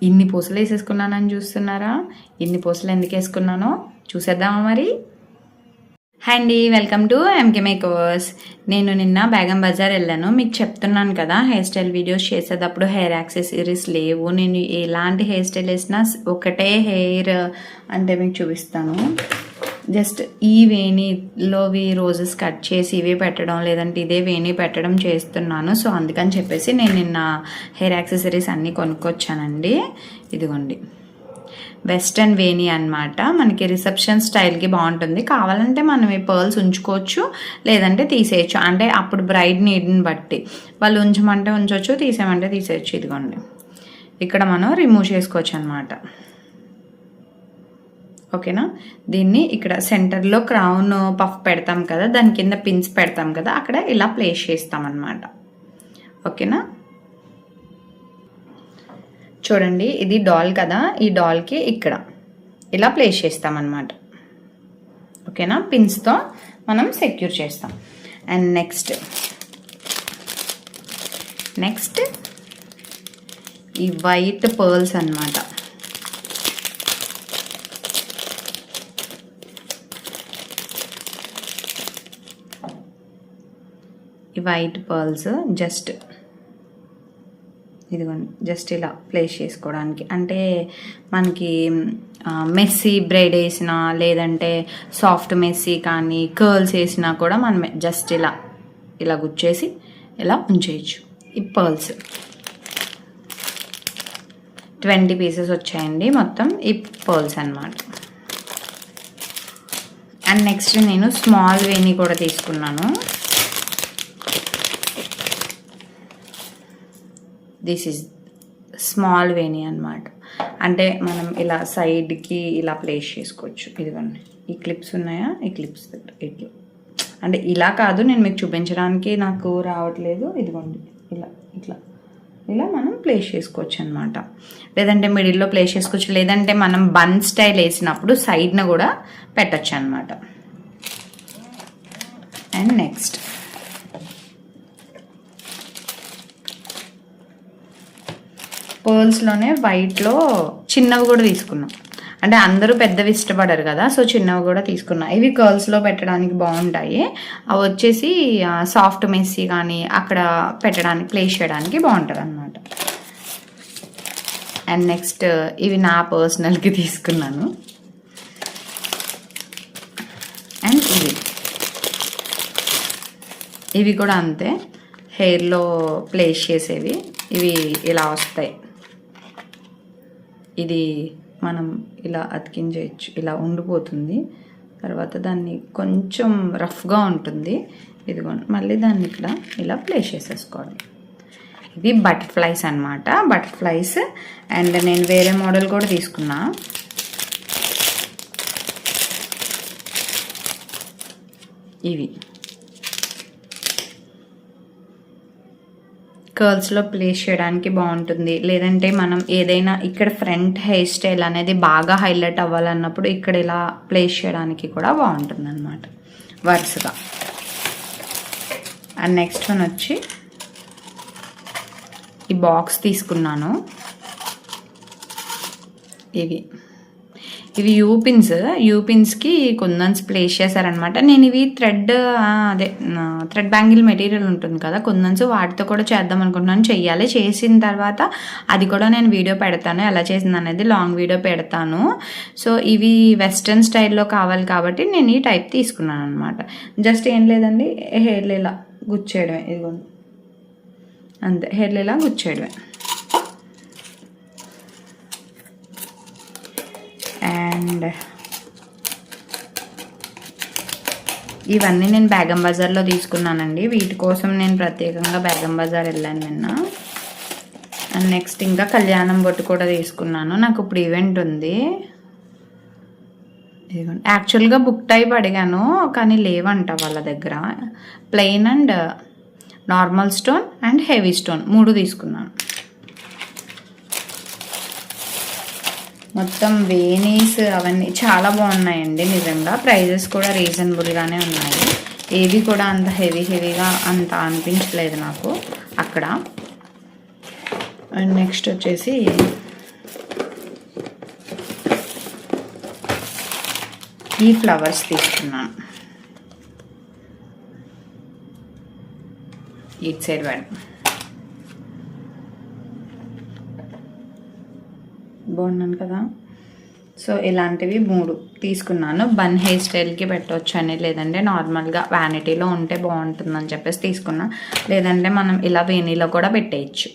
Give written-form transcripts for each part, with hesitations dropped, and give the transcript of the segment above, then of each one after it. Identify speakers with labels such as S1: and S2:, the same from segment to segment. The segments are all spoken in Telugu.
S1: ఇన్ని పూసలు వేసేసుకున్నానని చూస్తున్నారా? ఇన్ని పూసలు ఎందుకు వేసుకున్నానో చూసేద్దామా మరి? హాయ్ అండి, వెల్కమ్ టు ఎంకే మేకర్స్. నేను నిన్న బేగం బజార్ వెళ్ళాను. మీకు చెప్తున్నాను కదా, హెయిర్ స్టైల్ వీడియోస్ చేసేటప్పుడు హెయిర్ యాక్సెసరీస్ లేవు. నేను ఎలాంటి హెయిర్ స్టైల్ వేసినా ఒకటే హెయిర్ అంటే మీకు చూపిస్తాను. జస్ట్ ఈ వేణిలోవి రోజెస్ కట్ చేసి ఇవే పెట్టడం, లేదంటే ఇదే వేణి పెట్టడం చేస్తున్నాను. సో అందుకని చెప్పేసి నేను నిన్న హెయిర్ యాక్సెసరీస్ అన్నీ కొనుక్కొచ్చానండి. ఇదిగోండి, వెస్టర్న్ వేణి అనమాట. మనకి రిసెప్షన్ స్టైల్కి బాగుంటుంది. కావాలంటే మనం ఈ పర్ల్స్ ఉంచుకోవచ్చు, లేదంటే తీసేయచ్చు. అంటే అప్పుడు బ్రైడ్ నీడ్ని బట్టి వాళ్ళు ఉంచమంటే ఉంచవచ్చు, తీసేయమంటే తీసేయచ్చు. ఇదిగోండి, ఇక్కడ మనం రిమూవ్ చేసుకోవచ్చు అనమాట. ఓకేనా? దీన్ని ఇక్కడ సెంటర్లో క్రౌన్ పఫ్ పెడతాం కదా, దాని కింద పిన్స్ పెడతాం కదా, అక్కడ ఇలా ప్లేస్ చేస్తాం అన్నమాట. ఓకేనా? చూడండి, ఇది డాల్ కదా, ఈ డాల్కి ఇక్కడ ఇలా ప్లేస్ చేస్తామన్నమాట. ఓకేనా? పిన్స్తో మనం సెక్యూర్ చేస్తాం. అండ్ నెక్స్ట్ ఈ వైట్ పర్ల్స్ అన్నమాట. ఈ వైట్ పర్ల్స్ ఇదిగోండి, జస్ట్ ఇలా ప్లేస్ చేసుకోవడానికి. అంటే మనకి మెస్సీ బ్రైడ్ వేసినా, లేదంటే సాఫ్ట్ మెస్సీ కానీ కర్ల్స్ వేసినా కూడా మనం జస్ట్ ఇలా గుచ్చేసి ఇలా ఉంచేయచ్చు. ఈ పర్ల్స్ 20 పీసెస్ వచ్చాయండి మొత్తం ఈ పర్ల్స్ అన్నమాట. అండ్ నెక్స్ట్ నేను స్మాల్ వేణి కూడా తీసుకున్నాను. దిస్ ఈజ్ స్మాల్ వేణి అనమాట. అంటే మనం ఇలా సైడ్కి ఇలా ప్లేస్ చేసుకోవచ్చు. ఇదిగోండి, ఈ క్లిప్స్ ఉన్నాయా, ఈ క్లిప్స్ ఇట్లా, అంటే ఇలా కాదు, నేను మీకు చూపించడానికి నాకు రావట్లేదు. ఇదిగోండి, ఇలా మనం ప్లేస్ చేసుకోవచ్చు అనమాట. లేదంటే మిడిల్లో ప్లేస్ చేసుకోవచ్చు, లేదంటే మనం బన్ స్టైల్ వేసినప్పుడు సైడ్న కూడా పెట్టచ్చు అనమాట. అండ్ నెక్స్ట్ పర్ల్స్లోనే వైట్లో చిన్నవి కూడా తీసుకున్నాం. అంటే అందరూ పెద్దవి ఇష్టపడరు కదా, సో చిన్నవి కూడా తీసుకున్నా. ఇవి కర్ల్స్లో పెట్టడానికి బాగుంటాయి. అవి వచ్చేసి సాఫ్ట్ మెస్సీ కానీ అక్కడ పెట్టడానికి, ప్లేస్ చేయడానికి బాగుంటుంది అనమాట. అండ్ నెక్స్ట్ ఇవి నా పర్సనల్కి తీసుకున్నాను. అండ్ ఇవి కూడా అంతే, హెయిర్లో ప్లేస్ చేసేవి. ఇవి ఇలా వస్తాయి. ఇది మనం ఇలా అతికించేయచ్చు, ఇలా ఉండిపోతుంది. తర్వాత దాన్ని కొంచెం రఫ్గా ఉంటుంది. ఇదిగోండి, మళ్ళీ దాన్ని ఇక్కడ ఇలా ప్లేస్ చేసేసుకోవాలి. ఇవి బటర్ఫ్లైస్ అనమాట, బటర్ఫ్లైస్. అండ్ నేను వేరే మోడల్ కూడా తీసుకున్నా. ఇవి కర్ల్స్లో ప్లేస్ చేయడానికి బాగుంటుంది. లేదంటే మనం ఏదైనా ఇక్కడ ఫ్రంట్ హెయిర్ స్టైల్ అనేది బాగా హైలైట్ అవ్వాలన్నప్పుడు ఇక్కడ ఇలా ప్లేస్ చేయడానికి కూడా బాగుంటుంది అనమాట వరుసగా. అండ్ నెక్స్ట్ వన్ వచ్చి ఈ బాక్స్ తీసుకున్నాను. ఇవి యూపిన్స్కి కుందన్స్ ప్లేస్ చేశారనమాట. నేను ఇవి థ్రెడ్ బ్యాంగిల్ మెటీరియల్ ఉంటుంది కదా, కుందన్స్, వాటితో కూడా చేద్దాం అనుకుంటున్నాను. చెయ్యాలి. చేసిన తర్వాత అది కూడా నేను వీడియో పెడతాను, ఎలా చేసింది అనేది లాంగ్ వీడియో పెడతాను. సో ఇవి వెస్ట్రన్ స్టైల్లో కావాలి కాబట్టి నేను ఈ టైప్ తీసుకున్నాను అనమాట. జస్ట్ ఏం లేదండి, హెయిర్లు ఇలా గుచ్చేయడమే. ఇదిగోండి, అంతే, హెయిర్లు ఇలా గుచ్చేయడమే. అండ్ ఇవన్నీ నేను బేగం బజార్లో తీసుకున్నానండి. వీటి కోసం నేను ప్రత్యేకంగా బేగం బజార్ వెళ్ళాను నిన్న. అండ్ నెక్స్ట్ ఇంకా కళ్యాణం బొట్టు కూడా తీసుకున్నాను. నాకు ఇప్పుడు ఈవెంట్ ఉంది. యాక్చువల్గా బుక్ టైప్ అడిగాను కానీ లేవంట వాళ్ళ దగ్గర. Plain and normal stone and heavy stone 3 తీసుకున్నాను. మొత్తం వేణీస్ అవన్నీ చాలా బాగున్నాయండి నిజంగా. ప్రైజెస్ కూడా రీజనబుల్గానే ఉన్నాయి. ఏది కూడా అంత హెవీగా అంత అనిపించలేదు నాకు అక్కడ. అండ్ నెక్స్ట్ వచ్చేసి ఈ ఫ్లవర్స్ తీసుకున్నాను. ఇటు సైడ్ వాడు బాగున్నాను కదా. సో ఇలాంటివి 3 తీసుకున్నాను. బన్ హెయిర్ స్టైల్కి పెట్టవచ్చు అని, లేదంటే నార్మల్గా వ్యానిటీలో ఉంటే బాగుంటుందని చెప్పేసి తీసుకున్నా. లేదంటే మనం ఇలా వేణీలో కూడా పెట్టేయచ్చు,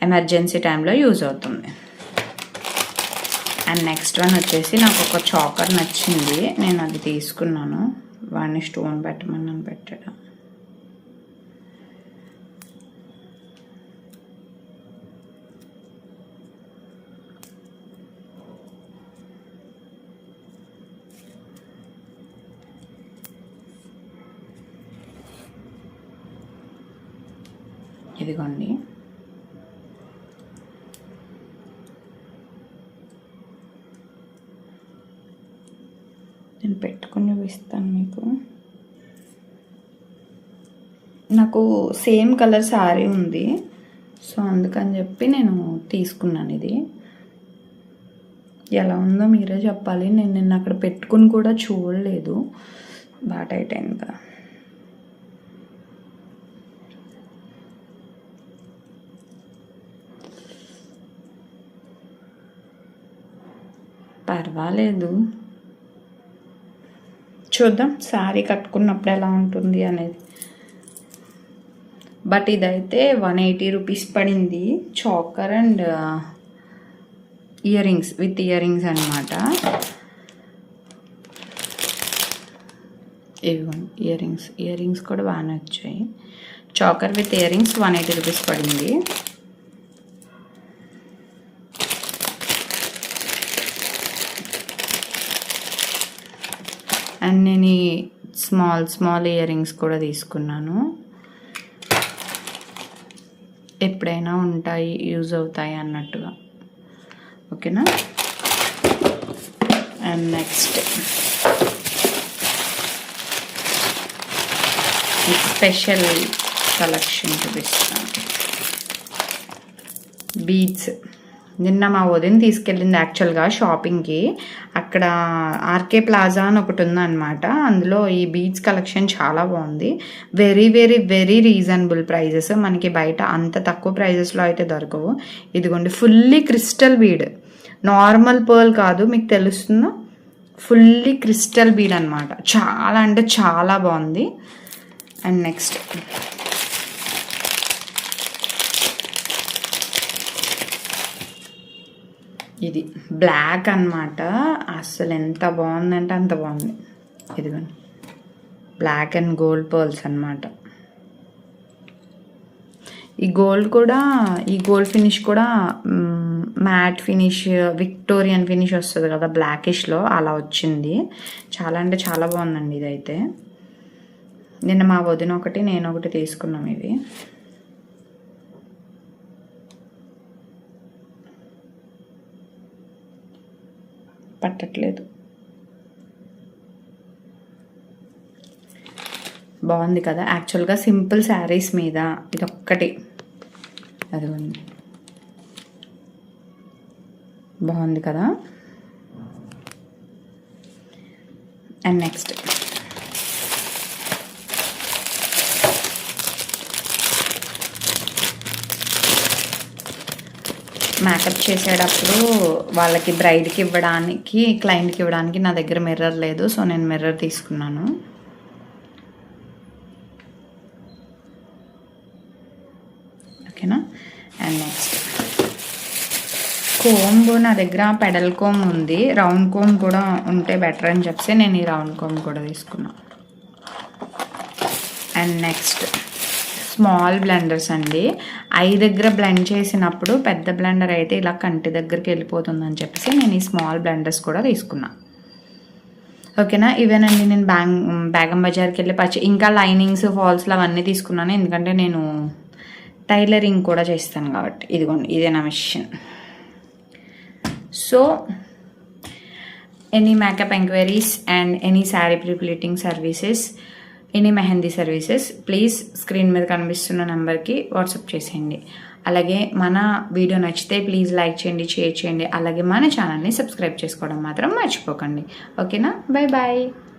S1: ఎమర్జెన్సీ టైంలో యూజ్ అవుతుంది. అండ్ నెక్స్ట్ వన్ వచ్చేసి నాకు ఒక చాకర్ నచ్చింది, నేను అది తీసుకున్నాను. వాడిని స్టోన్ పెట్టమని పెట్టాడు. ఇదిగోండి, నేను పెట్టుకుని చూపిస్తాను మీకు. నాకు సేమ్ కలర్ శారీ ఉంది, సో అందుకని చెప్పి నేను తీసుకున్నాను. ఇది ఎలా ఉందో మీరే చెప్పాలి. నేను నిన్న అక్కడ పెట్టుకుని కూడా చూడలేదు, బాగా టైట్ అయింది కదా. పర్వాలేదు, చూద్దాం శారీ కట్టుకున్నప్పుడు ఎలా ఉంటుంది అనేది. బట్ ఇదైతే 180 రూపీస్ పడింది. Choker and ear rings, with ear rings అనమాట. ఇవ్వండి ఇయర్ రింగ్స్ కూడా బాగానే వచ్చాయి. Choker with ear rings 180 rupees పడింది. అండ్ నేను ఈ స్మాల్ ఇయర్ రింగ్స్ కూడా తీసుకున్నాను, ఎప్పుడైనా ఉంటాయి, యూజ్ అవుతాయి అన్నట్టుగా. ఓకేనా. అండ్ నెక్స్ట్ స్పెషల్ కలెక్షన్ చూపిస్తాను. బీడ్స్ నిన్న మా వదిన తీసుకెళ్ళింది యాక్చువల్గా షాపింగ్కి. అక్కడ ఆర్కే ప్లాజా అని ఒకటి ఉందన్నమాట, అందులో ఈ బీడ్స్ కలెక్షన్ చాలా బాగుంది. Very very very reasonable prices. మనకి బయట అంత తక్కువ ప్రైజెస్లో అయితే దొరకవు. ఇదిగోండి, fully crystal bead, normal pearl కాదు, మీకు తెలుస్తుందా, ఫుల్లీ క్రిస్టల్ బీడ్ అనమాట. చాలా అంటే చాలా బాగుంది. అండ్ నెక్స్ట్ ఇది బ్లాక్ అనమాట. అసలు ఎంత బాగుందంటే అంత బాగుంది. ఇదిగోండి, బ్లాక్ అండ్ గోల్డ్ పర్ల్స్ అనమాట. ఈ గోల్డ్ ఫినిష్ కూడా మ్యాట్ ఫినిష్, విక్టోరియన్ ఫినిష్ వస్తుంది కదా బ్లాకిష్లో, అలా వచ్చింది. చాలా అంటే చాలా బాగుందండి ఇదైతే. నిన్న మా వదిన ఒకటి, నేను ఒకటి తీసుకున్నాం. ఇవి పట్టట్లేదు, బాగుంది కదా. యాక్చువల్గా సింపుల్ శారీస్ మీద ఇదొక్కటి, అదిగోండి, బాగుంది కదా. అండ్ నెక్స్ట్ మేకప్ చేసేటప్పుడు వాళ్ళకి బ్రైడ్కి ఇవ్వడానికి, క్లయింట్కి ఇవ్వడానికి నా దగ్గర మిర్రర్ లేదు, సో నేను మిర్రర్ తీసుకున్నాను. ఓకేనా. అండ్ నెక్స్ట్ కోంబ్, నా దగ్గర పెడల్ కోమ్ ఉంది, రౌండ్ కోమ్ కూడా ఉంటే బెటర్ అని చెప్పి నేను ఈ రౌండ్ కోమ్ కూడా తీసుకున్నాను. అండ్ నెక్స్ట్ స్మాల్ బ్లెండర్స్ అండి. ఐ దగ్గర బ్లెండ్ చేసినప్పుడు పెద్ద బ్లెండర్ అయితే ఇలా కంటి దగ్గరికి వెళ్ళిపోతుందని చెప్పేసి నేను ఈ స్మాల్ బ్లెండర్స్ కూడా తీసుకున్నా. ఓకేనా. ఇవేనండి నేను బేగం బజార్కి వెళ్ళి ఇంకా లైనింగ్స్, ఫాల్స్లు అవన్నీ తీసుకున్నాను, ఎందుకంటే నేను టైలరింగ్ కూడా చేస్తాను కాబట్టి. ఇదిగోండి, ఇదే నా machine. So any makeup enquiries and any sari pre-pleating services, any mehndi services, please screen మీద కనిపిస్తున్న నెంబర్కి వాట్సాప్ చేసేయండి. అలాగే మన వీడియో నచ్చితే ప్లీజ్ లైక్ చేయండి, షేర్ చేయండి. అలాగే మన ఛానల్ని సబ్స్క్రైబ్ చేసుకోవడం మాత్రం మర్చిపోకండి. ఓకేనా? Bye bye.